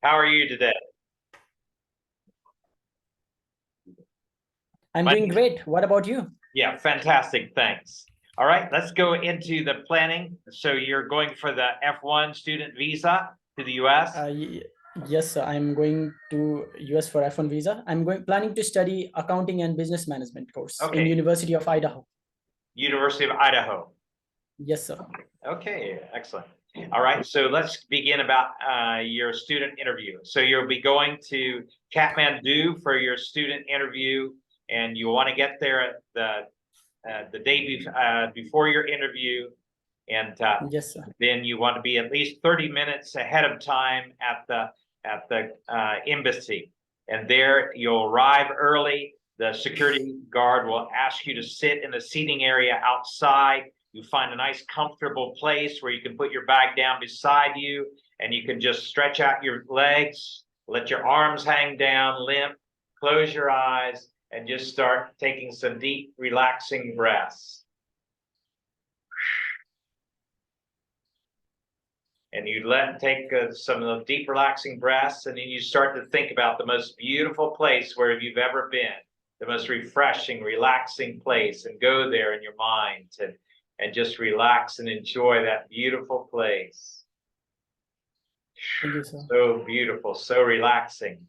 How are you today? I'm My- doing great. What about you? Yeah, fantastic. Thanks. All right, let's go into the planning. So you're going for the F1 student visa to the US? Yes, sir. I'm going to US for F1 visa. I'm planning to study accounting and business management course in Okay. University of Idaho. University of Idaho. Yes, sir. Okay, excellent. All right, so let's begin about your student interview. So you'll be going to Kathmandu for your student interview, and you want to get there at the day before your interview, and Yes, sir. then you want to be at least 30 minutes ahead of time at the embassy. And there you'll arrive early. The security guard will ask you to sit in the seating area outside. You find a nice comfortable place where you can put your bag down beside you, and you can just stretch out your legs, let your arms hang down limp, close your eyes, and just start taking some deep, relaxing breaths. And you take some of the deep, relaxing breaths, and then you start to think about the most beautiful place where you've ever been, the most refreshing, relaxing place, and go there in your mind and just relax and enjoy that beautiful place. Thank you, sir. So beautiful, so relaxing.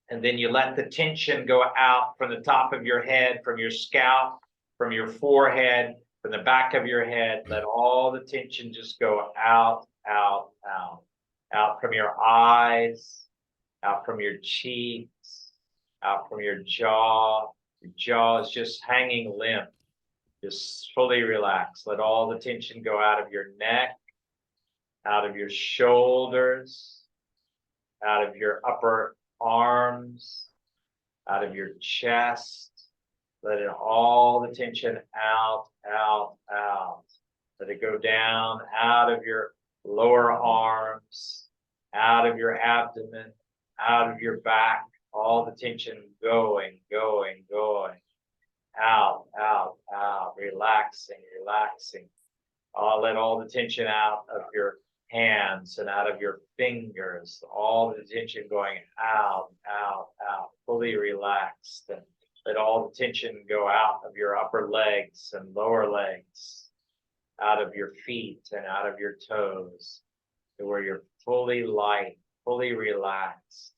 And then you let the tension go out from the top of your head, from your scalp, from your forehead, from the back of your head. Let all the tension just go out, out, out, out from your eyes, out from your cheeks, out from your jaw. Your jaw is just hanging limp, just fully relaxed. Let all the tension go out of your neck, out of your shoulders, out of your upper arms, out of your chest. Let it all the tension out, out, out. Let it go down out of your lower arms, out of your abdomen, out of your back. All the tension going, going, going. Out, out, out. Relaxing, relaxing. Let all the tension out of your hands and out of your fingers, all the tension going out, out, out, fully relaxed. And let all the tension go out of your upper legs and lower legs, out of your feet and out of your toes, to where you're fully light, fully relaxed,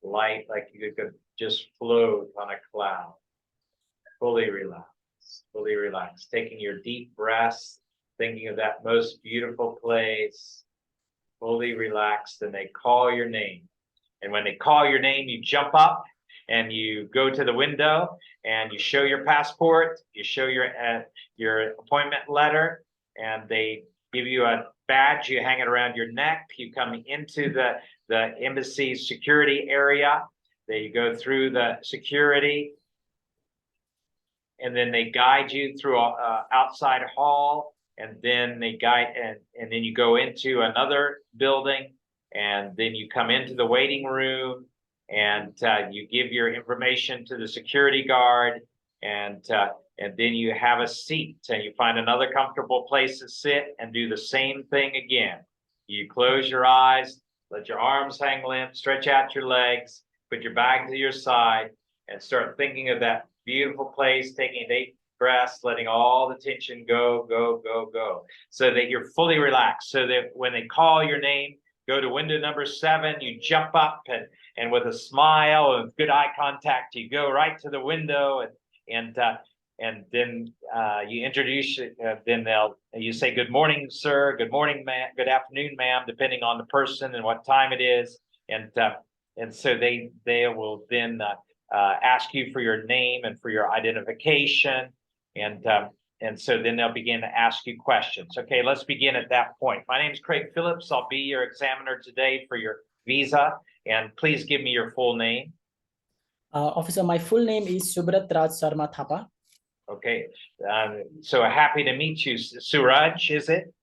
light like you could just float on a cloud, fully relaxed, taking your deep breaths, thinking of that most beautiful place, fully relaxed, and they call your name. And when they call your name, you jump up and you go to the window and you show your passport, you show your appointment letter, and they give you a badge, you hang it around your neck, you come into the embassy security area, they go through the security, and then they guide you through a outside hall, and then they guide, and then you go into another building, and then you come into the waiting room, and you give your information to the security guard, and then you have a seat, and you find another comfortable place to sit and do the same thing again. You close your eyes, let your arms hang limp, stretch out your legs, put your bag to your side, and start thinking of that beautiful place, taking a deep breath, letting all the tension go, go, go, go, so that you're fully relaxed, so that when they call your name, go to window number 7, you jump up, and with a smile and good eye contact, you go right to the window, and then you introduce, then you say, good morning, sir, good morning, ma'am, good afternoon, ma'am, depending on the person and what time it is, and so they will then ask you for your name and for your identification, and so then they'll begin to ask you questions. Okay, let's begin at that point. My name is Craig Phillips. I'll be your examiner today for your visa, and please give me your full name. Officer, my full name is Subrat Raj Sharma Thapa. Okay, so happy to meet you, Suraj, is it?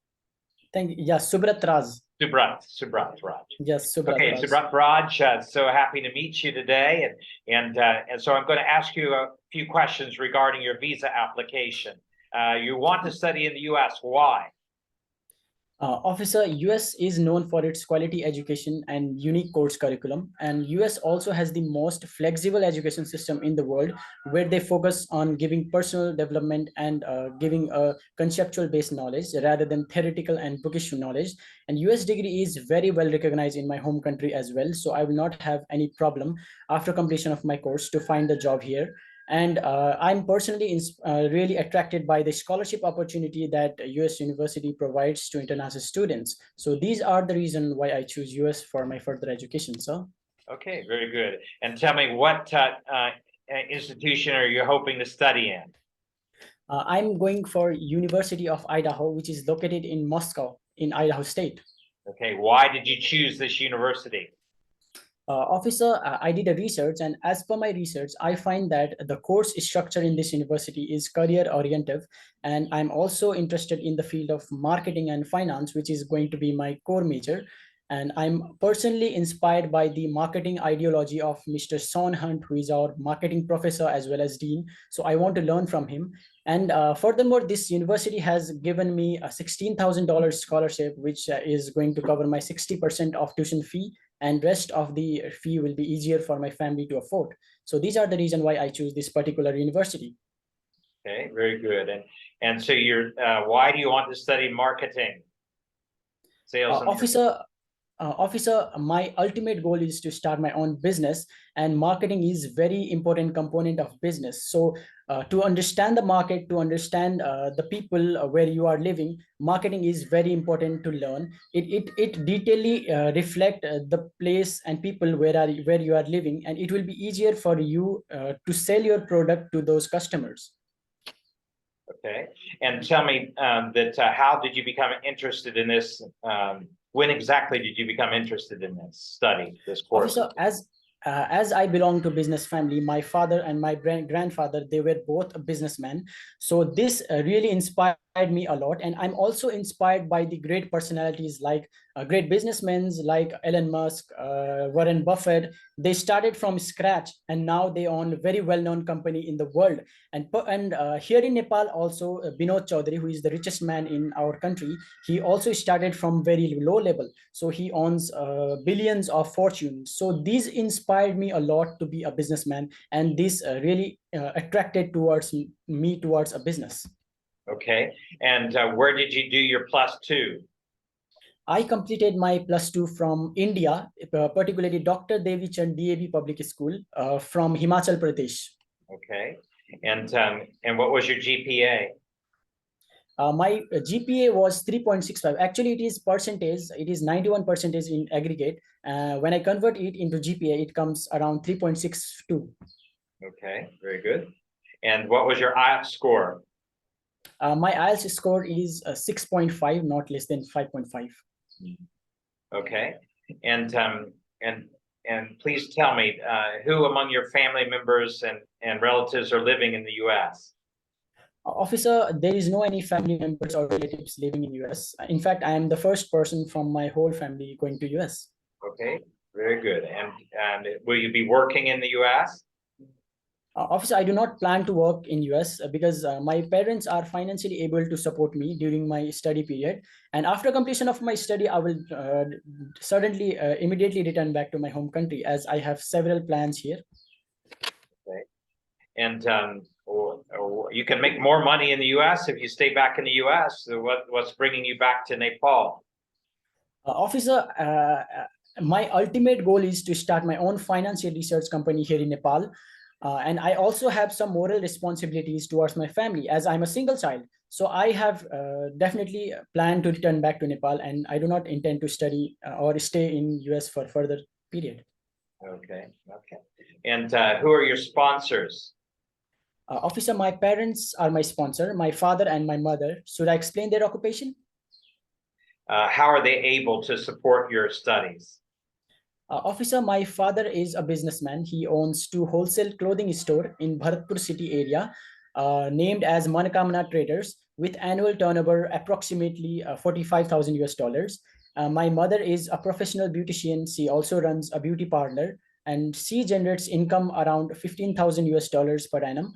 Thank you. Yeah, Subrat Raj. Subrat Raj. Yes, Subrat okay, Raj. Subrat Raj, so happy to meet you today, and so I'm going to ask you a few questions regarding your visa application. You want to study in the U.S. Why? Officer, US is known for its quality education and unique course curriculum, and US also has the most flexible education system in the world, where they focus on giving personal development and giving a conceptual based knowledge rather than theoretical and bookish knowledge. And US degree is very well recognized in my home country as well, so I will not have any problem after completion of my course to find a job here. And I'm personally really attracted by the scholarship opportunity that US University provides to international students. So these are the reason why I choose US for my further education. So Okay, very good. And tell me, what institution are you hoping to study in? I'm going for University of Idaho, which is located in Moscow in Idaho State. Okay, why did you choose this university? Officer, I did a research, and as per my research, I find that the course structure in this university is career oriented, and I'm also interested in the field of marketing and finance, which is going to be my core major. And I'm personally inspired by the marketing ideology of Mr. Son Hunt, who is our marketing professor as well as dean. So I want to learn from him. And furthermore, this university has given me a $16,000 scholarship, which is going to cover my 60% of tuition fee, and rest of the fee will be easier for my family to afford. So these are the reason why I choose this particular university. Okay, very good. And so why do you want to study marketing, sales and marketing? Officer, my ultimate goal is to start my own business, and marketing is very important component of business. So to understand the market, to understand the people where you are living, marketing is very important to learn. It detailedly reflect the place and people where you are living, and it will be easier for you to sell your product to those customers. Okay, and tell me how did you become interested in this? When exactly did you become interested in this study, this course? Officer, as I belong to business family, my father and my grandfather, they were both a businessman. So this really inspired me a lot. And I'm also inspired by the great personalities like great businessmen like Elon Musk, Warren Buffett. They started from scratch, and now they own a very well-known company in the world. And here in Nepal also, Binod Chaudhary, who is the richest man in our country, he also started from very low level. So he owns billions of fortunes. So these inspired me a lot to be a businessman, and this really attracted towards me towards a business. Okay, and where did you do your +2? I completed my +2 from India, particularly Dr. Devi Chand DAV Public School from Himachal Pradesh. Okay, and what was your GPA? My GPA was 3.65. Actually, it is percentage. It is 91 percentage in aggregate. When I convert it into GPA, it comes around 3.62. Okay, very good. And what was your IELTS score? My IELTS score is 6.5, not less than 5.5. Okay, and please tell me who among your family members and relatives are living in the U.S.? Officer, there is no any family members or relatives living in US. In fact, I am the first person from my whole family going to US. Okay, very good. And will you be working in the U.S.? Officer, I do not plan to work in US because my parents are financially able to support me during my study period. And after completion of my study, I will certainly immediately return back to my home country, as I have several plans here. Okay, and or you can make more money in the U.S. if you stay back in the U.S. So what's bringing you back to Nepal? Officer, my ultimate goal is to start my own financial research company here in Nepal. And I also have some moral responsibilities towards my family, as I'm a single child. So I have definitely planned to return back to Nepal, and I do not intend to study or stay in US for further period. Okay, okay. And who are your sponsors? Officer, my parents are my sponsor, my father and my mother. Should I explain their occupation? How are they able to support your studies? Officer, my father is a businessman. He owns two wholesale clothing store in Bharatpur city area, named as Manakamana Traders, with annual turnover approximately 45,000 US dollars. My mother is a professional beautician. She also runs a beauty parlor, and she generates income around 15,000 US dollars per annum.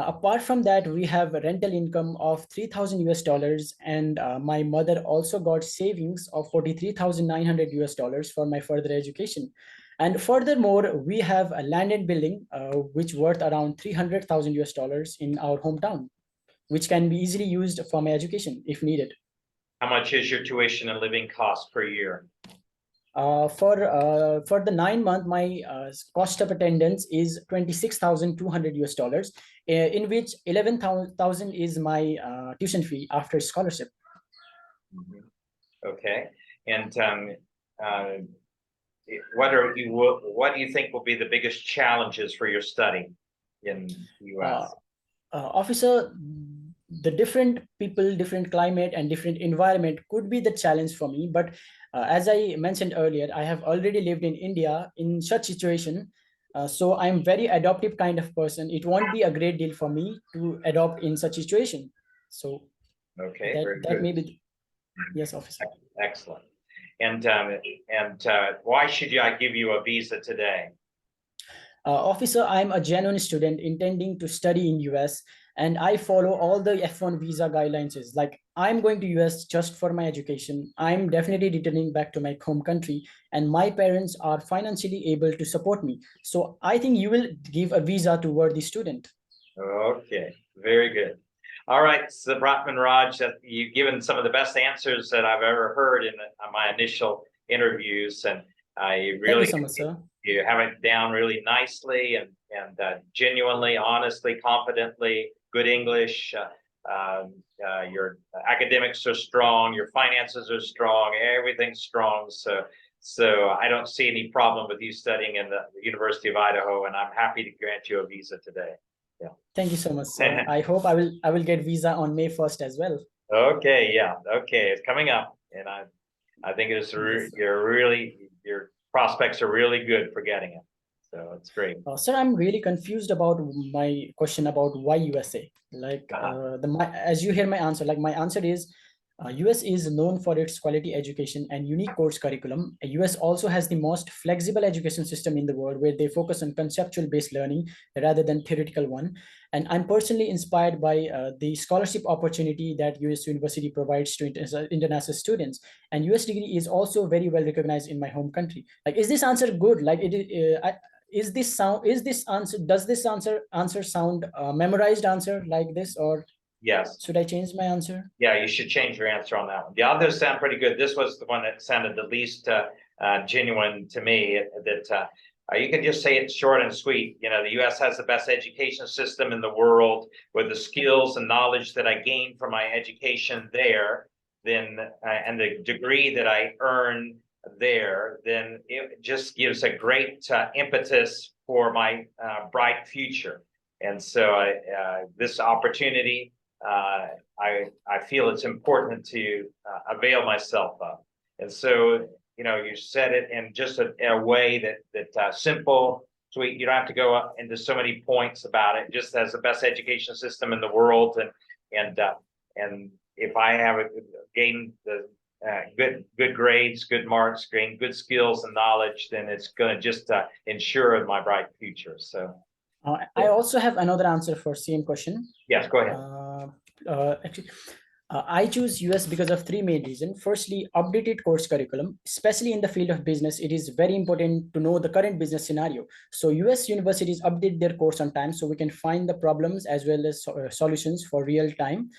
Apart from that, we have a rental income of 3,000 US dollars, and my mother also got savings of 43,900 US dollars for my further education. And furthermore, we have a land and building, which worth around 300,000 US dollars in our hometown, which can be easily used for my education if needed. How much is your tuition and living cost per year? For the 9 month, my cost of attendance is 26,200 US dollars, in which 11,000 is my tuition fee after scholarship. Mhm. Okay, and uh, what do you think will be the biggest challenges for your study in the US? Officer, the different people, different climate, and different environment could be the challenge for me. But as I mentioned earlier, I have already lived in India in such situation. So I'm very adaptive kind of person. It won't be a great deal for me to adopt in such situation. So Okay, that very that good. may be, yes, officer. Excellent. And why should I give you a visa today? Officer, I'm a genuine student intending to study in US, and I follow all the F1 visa guidelines. Is like I'm going to US just for my education. I'm definitely returning back to my home country, and my parents are financially able to support me. So I think you will give a visa to worthy student. Okay, very good. All right, so Bratman Raj, you've given some of the best answers that I've ever heard in my initial interviews, and I Thank you really so much, sir. you have it down really nicely and genuinely, honestly, confidently, good English. Your academics are strong, your finances are strong, everything's strong. So I don't see any problem with you studying in the University of Idaho, and I'm happy to grant you a visa today. Yeah. Thank you so much, sir. I hope I will get visa on May 1st as well. Okay, yeah, okay, it's coming up, and I think Yes. your prospects are really good for getting it. So it's great. Sir, I'm really confused about my question about why USA. Like as you hear my answer, like my answer is US is known for its quality education and unique course curriculum. US also has the most flexible education system in the world where they focus on conceptual based learning rather than theoretical one. And I'm personally inspired by the scholarship opportunity that US University provides to international students. And US degree is also very well recognized in my home country. Like, is this answer good? Like, is this answer, does this answer sound memorized answer like this, or Yes. should I change my answer? Yeah, you should change your answer on that one. The others sound pretty good. This was the one that sounded the least genuine to me. That you can just say it short and sweet. You know, the U.S. has the best education system in the world. With the skills and knowledge that I gained from my education there, then and the degree that I earn there, then it just gives a great impetus for my bright future. And so this opportunity. I feel it's important to avail myself of. And so, you know, you said it in just in a way that simple, sweet. You don't have to go up into so many points about it. Just as the best education system in the world, and if I have gained the good grades, good marks, gain good skills and knowledge, then it's going to just ensure my bright future. So. I also have another answer for same question. Yes, go ahead. Actually, I choose US because of three main reasons. Firstly, updated course curriculum, especially in the field of business, it is very important to know the current business scenario. So US universities update their course on time so we can find the problems as well as solutions for real time.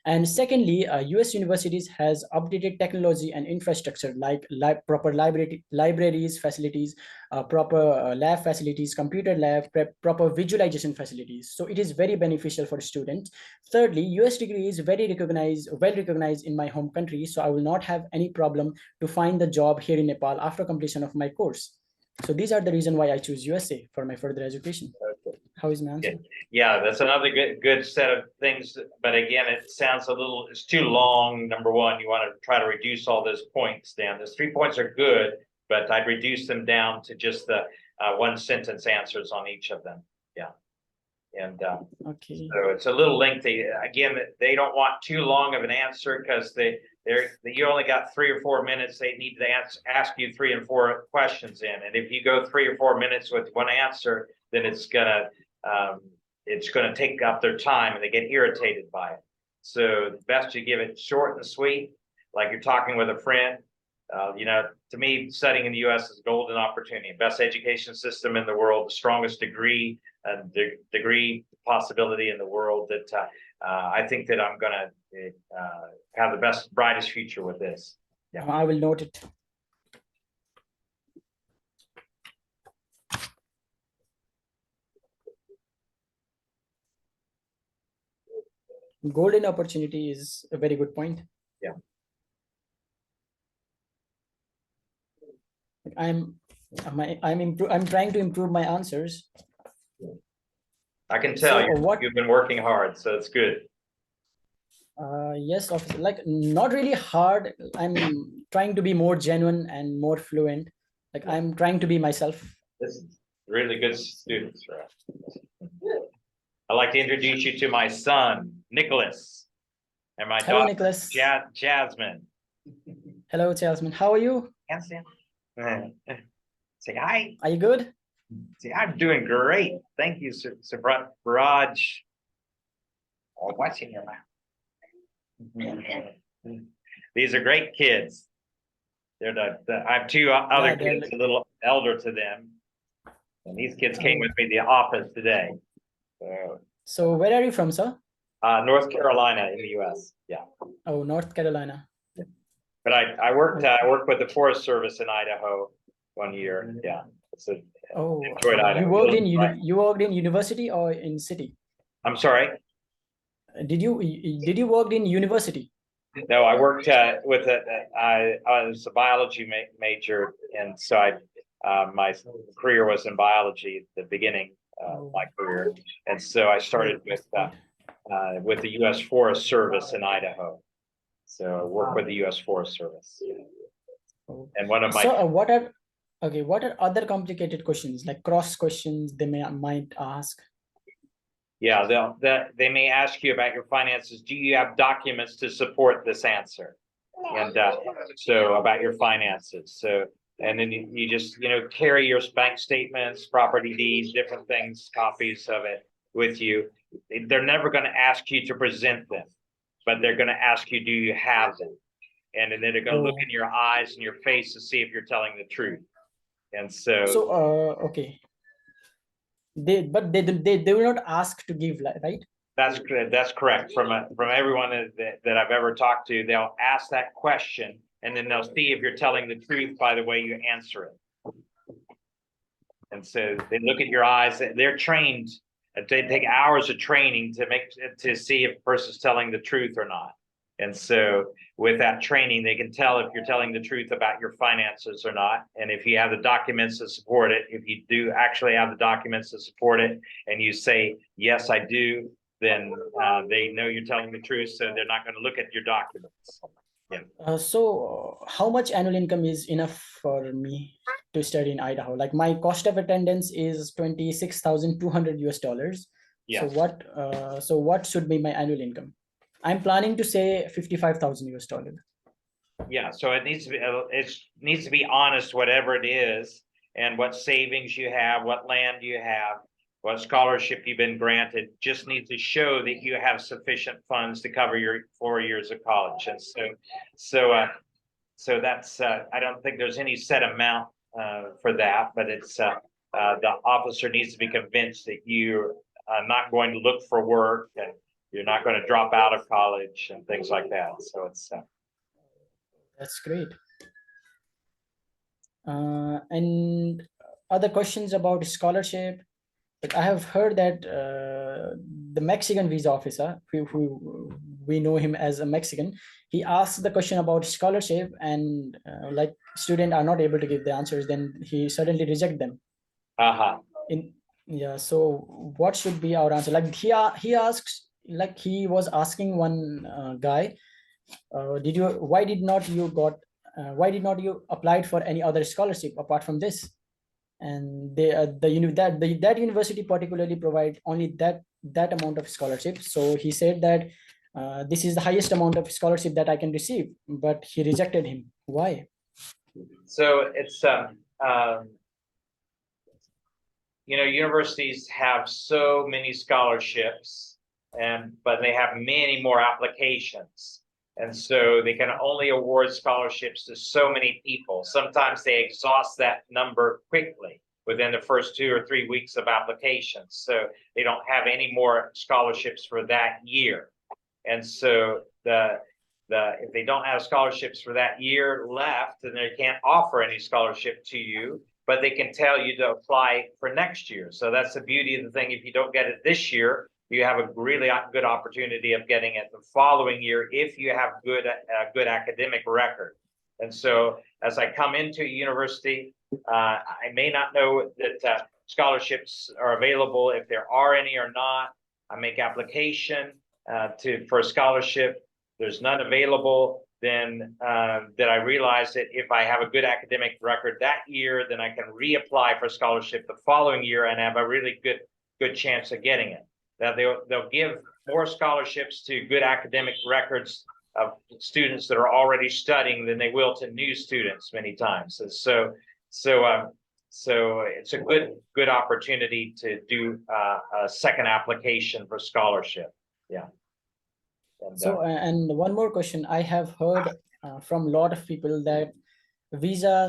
And secondly, US universities has updated technology and infrastructure like proper libraries, facilities, proper lab facilities, computer lab, proper visualization facilities. So it is very beneficial for students. Thirdly, US degree is well recognized in my home country, so I will not have any problem to find the job here in Nepal after completion of my course. So these are the reason why I choose USA for my further education. Okay. How is my answer? Yeah, that's another good set of things. But again, it sounds it's too long. Number one, you want to try to reduce all those points down. Those 3 points are good, but I'd reduce them down to just the one sentence answers on each of them. Yeah. And okay. So it's a little lengthy. Again, they don't want too long of an answer because you only got 3 or 4 minutes. They need to ask you 3 and 4 questions in. And if you go 3 or 4 minutes with one answer, then it's gonna it's going to take up their time and they get irritated by it. So best you give it short and sweet, like you're talking with a friend. To me, studying in the U.S. is a golden opportunity. Best education system in the world, the strongest degree possibility in the world. That I think that I'm going to have the best, brightest future with this. Yeah. I will note it. Golden opportunity is a very good point. Yeah. I'm trying to improve my answers. I can tell you've been working hard, so it's good. Yes, officer. Like not really hard. I'm trying to be more genuine and more fluent. Like I'm trying to be myself. This is really good students, right? I'd like to introduce you to my son, Nicholas, and my daughter, Nicholas. Jasmine. Hello, Jasmine. How are you? Say hi. Are you good? See, I'm doing great. Thank you, Raj. Oh, what's in your mouth? These are great kids. They're I have two other kids, a little elder to them. And these kids came with me to the office today. So where are you from, sir? North Carolina in the US. Yeah. Oh, North Carolina. But I worked with the Forest Service in Idaho 1 year. Yeah. So enjoyed Idaho. You worked in university or in city? I'm sorry. Did you work in university? No, I worked I was a biology major, and so my career was in biology at the beginning of my career, and so I started with the U.S. Forest Service in Idaho. So I work with the U.S. Forest Service, and one of my what are other complicated questions, like cross questions they might ask? Yeah, they may ask you about your finances. Do you have documents to support this answer? And so about your finances. So, and then you just, carry your bank statements, property deeds, different things, copies of it with you. They're never going to ask you to present them, but they're going to ask you, do you have them? And then they're going to look in your eyes and your face to see if you're telling the truth. And so okay. They will not ask to give, right? That's correct. From everyone that I've ever talked to, they'll ask that question, and then they'll see if you're telling the truth by the way you answer it. And so they look at your eyes. They're trained. They take hours of training to see if a person's telling the truth or not. And so with that training, they can tell if you're telling the truth about your finances or not. And if you have the documents to support it, if you do actually have the documents to support it, and you say, yes, I do, then they know you're telling the truth. So they're not going to look at your documents. Yeah. So how much annual income is enough for me to study in Idaho? Like my cost of attendance is $26,200 US. Yes. So what should be my annual income? I'm planning to say $55,000 US. Yeah, so it needs to be honest, whatever it is, and what savings you have, what land you have, what scholarship you've been granted. Just needs to show that you have sufficient funds to cover your 4 years of college. And so that's I don't think there's any set amount for that, but it's the officer needs to be convinced that you're not going to look for work, and you're not going to drop out of college and things like that. So it's that's great. And other questions about scholarship? But I have heard that the Mexican visa officer, who we know him as a Mexican, he asked the question about scholarship, and like students are not able to give the answers, then he suddenly reject them. Yeah. So what should be our answer? Like he asks. Like he was asking one guy, why did not you applied for any other scholarship apart from this? And that university particularly provide only that amount of scholarship. So he said that this is the highest amount of scholarship that I can receive, but he rejected him. Why? So it's universities have so many scholarships, but they have many more applications. And so they can only award scholarships to so many people. Sometimes they exhaust that number quickly within the first 2 or 3 weeks of applications. So they don't have any more scholarships for that year. And so if they don't have scholarships for that year left, then they can't offer any scholarship to you, but they can tell you to apply for next year. So that's the beauty of the thing. If you don't get it this year, you have a really good opportunity of getting it the following year if you have good academic record. And so as I come into a university, I may not know that scholarships are available, if there are any or not. I make application for a scholarship. There's none available, then I realize that if I have a good academic record that year, then I can reapply for scholarship the following year and have a really good chance of getting it. Now they'll give more scholarships to good academic records of students that are already studying than they will to new students many times. And so it's a good opportunity to do a second application for scholarship. Yeah. So, and one more question. I have heard from a lot of people that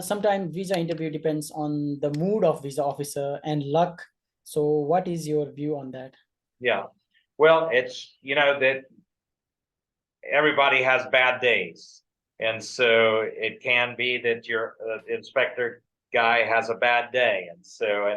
sometimes visa interview depends on the mood of visa officer and luck. So what is your view on that? Yeah, well, it's, that everybody has bad days. And so it can be that your inspector guy has a bad day. And so,